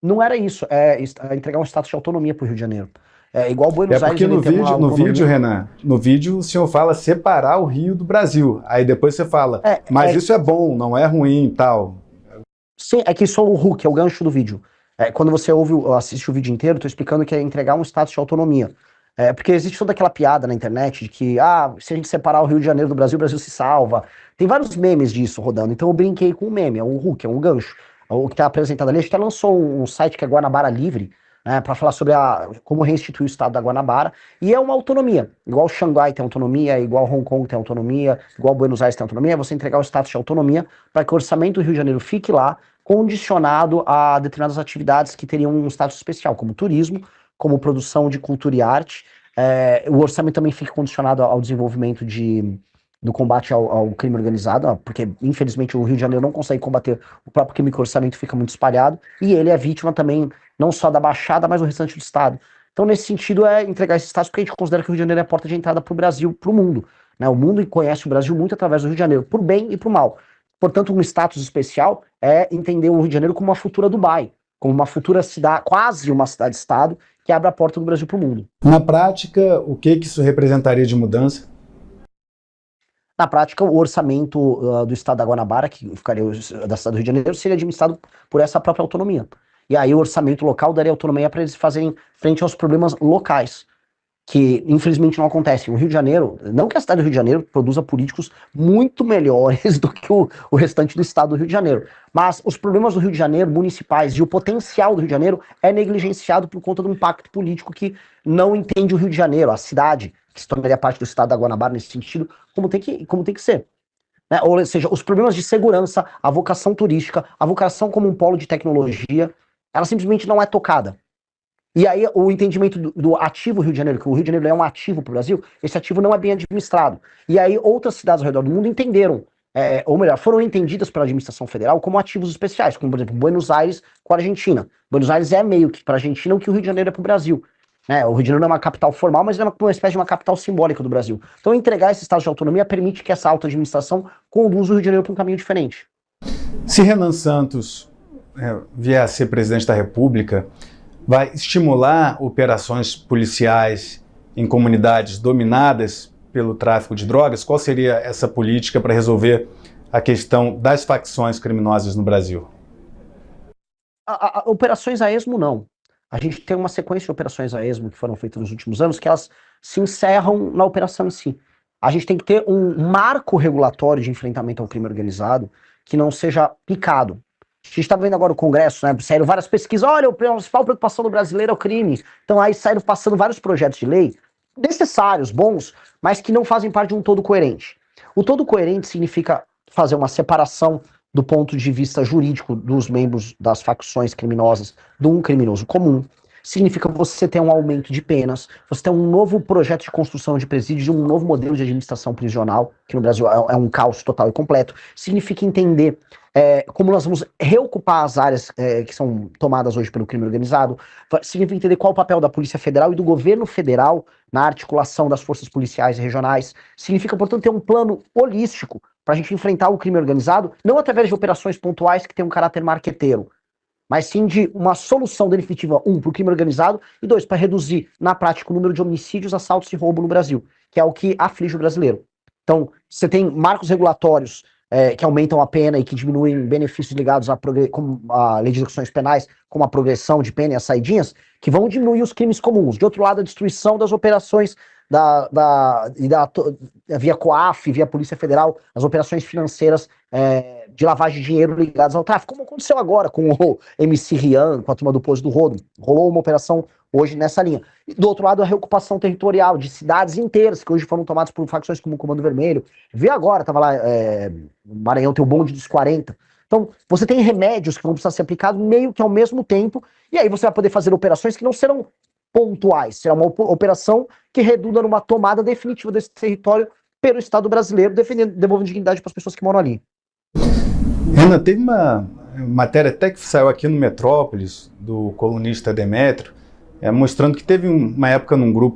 Não era isso, é entregar um status de autonomia para o Rio de Janeiro. É igual É Buenos Aires, porque ele no tem uma vídeo, no vídeo, autonomia. Renan, no vídeo o senhor fala separar o Rio do Brasil. Aí depois você fala, É, mas é, isso é bom, não é ruim e tal. sim, é que só o hook, é o gancho do vídeo. Quando você ouve, assiste o vídeo inteiro, eu tô explicando que é entregar um status de autonomia. Porque existe toda aquela piada na internet de que, se a gente separar o Rio de Janeiro do Brasil, o Brasil se salva. Tem vários memes disso rodando, então eu brinquei com o meme, é um hook, é um gancho. O que tá apresentado ali, a gente até lançou um site que é Guanabara Livre, né, para falar sobre como restituir o estado da Guanabara, e é uma autonomia. Igual Xangai tem autonomia, igual Hong Kong tem autonomia, igual Buenos Aires tem autonomia, é você entregar o status de autonomia para que o orçamento do Rio de Janeiro fique lá, condicionado a determinadas atividades que teriam um status especial, como turismo, como produção de cultura e arte. O orçamento também fica condicionado ao desenvolvimento do combate ao crime organizado, porque infelizmente o Rio de Janeiro não consegue combater o próprio crime, que o orçamento fica muito espalhado, e ele é vítima também não só da Baixada, mas do restante do Estado. Então, nesse sentido, é entregar esse status, porque a gente considera que o Rio de Janeiro é a porta de entrada para o Brasil, para o mundo. Né? O mundo conhece o Brasil muito através do Rio de Janeiro, por bem e por mal. Portanto, um status especial é entender o Rio de Janeiro como uma futura Dubai, como uma futura cidade, quase uma cidade-estado, que abre a porta do Brasil para o mundo. Na prática, o que isso representaria de mudança? Na prática, o orçamento do estado da Guanabara, que ficaria da cidade do Rio de Janeiro, seria administrado por essa própria autonomia. E aí o orçamento local daria autonomia para eles fazerem frente aos problemas locais, que infelizmente não acontece. O Rio de Janeiro, não que a cidade do Rio de Janeiro produza políticos muito melhores do que o restante do estado do Rio de Janeiro, mas os problemas do Rio de Janeiro, municipais, e o potencial do Rio de Janeiro é negligenciado por conta do impacto político que não entende o Rio de Janeiro, a cidade, que se tornaria parte do estado da Guanabara nesse sentido, como tem que ser. Né? Ou seja, os problemas de segurança, a vocação turística, a vocação como um polo de tecnologia, ela simplesmente não é tocada. E aí o entendimento do ativo Rio de Janeiro, que o Rio de Janeiro é um ativo para o Brasil, esse ativo não é bem administrado. E aí outras cidades ao redor do mundo entenderam, ou melhor, foram entendidas pela administração federal como ativos especiais, como por exemplo Buenos Aires com a Argentina. Buenos Aires é meio que para a Argentina o que o Rio de Janeiro é para o Brasil. Né? O Rio de Janeiro não é uma capital formal, mas é uma espécie de uma capital simbólica do Brasil. Então entregar esse estado de autonomia permite que essa alta administração conduza o Rio de Janeiro para um caminho diferente. Se Renan Santos vier a ser presidente da República, vai estimular operações policiais em comunidades dominadas pelo tráfico de drogas? Qual seria essa política para resolver a questão das facções criminosas no Brasil? Operações a esmo, não. A gente tem uma sequência de operações a esmo que foram feitas nos últimos anos que elas se encerram na operação em si. A gente tem que ter um marco regulatório de enfrentamento ao crime organizado que não seja picado. A gente está vendo agora o Congresso, né? Saíram várias pesquisas. Olha, a principal preocupação do brasileiro é o crime. Então aí saíram passando vários projetos de lei necessários, bons, mas que não fazem parte de um todo coerente. O todo coerente significa fazer uma separação do ponto de vista jurídico dos membros das facções criminosas de um criminoso comum. Significa você ter um aumento de penas, você ter um novo projeto de construção de presídios, um novo modelo de administração prisional, que no Brasil é um caos total e completo. Significa entender como nós vamos reocupar as áreas que são tomadas hoje pelo crime organizado. Significa entender qual o papel da Polícia Federal e do governo federal na articulação das forças policiais e regionais. Significa, portanto, ter um plano holístico para a gente enfrentar o crime organizado, não através de operações pontuais que têm um caráter marqueteiro, mas sim de uma solução definitiva, para o crime organizado, e dois, para reduzir, na prática, o número de homicídios, assaltos e roubo no Brasil, que é o que aflige o brasileiro. Então, você tem marcos regulatórios que aumentam a pena e que diminuem benefícios ligados à lei de execuções penais, como a progressão de pena e as saidinhas, que vão diminuir os crimes comuns. De outro lado, a destruição das operações via COAF, via Polícia Federal, as operações financeiras de lavagem de dinheiro ligadas ao tráfico, como aconteceu agora com o MC Rian, com a turma do Poço do Rodo. Rolou uma operação hoje nessa linha. E do outro lado, a reocupação territorial de cidades inteiras, que hoje foram tomadas por facções como o Comando Vermelho. Vê agora, tava lá, no Maranhão tem o bonde dos 40. Então, você tem remédios que vão precisar ser aplicados meio que ao mesmo tempo, e aí você vai poder fazer operações que não serão pontuais, será uma operação que redunda numa tomada definitiva desse território pelo Estado brasileiro, devolvendo dignidade para as pessoas que moram ali. Renan, teve uma matéria até que saiu aqui no Metrópolis, do colunista Demétrio, mostrando que teve uma época num grupo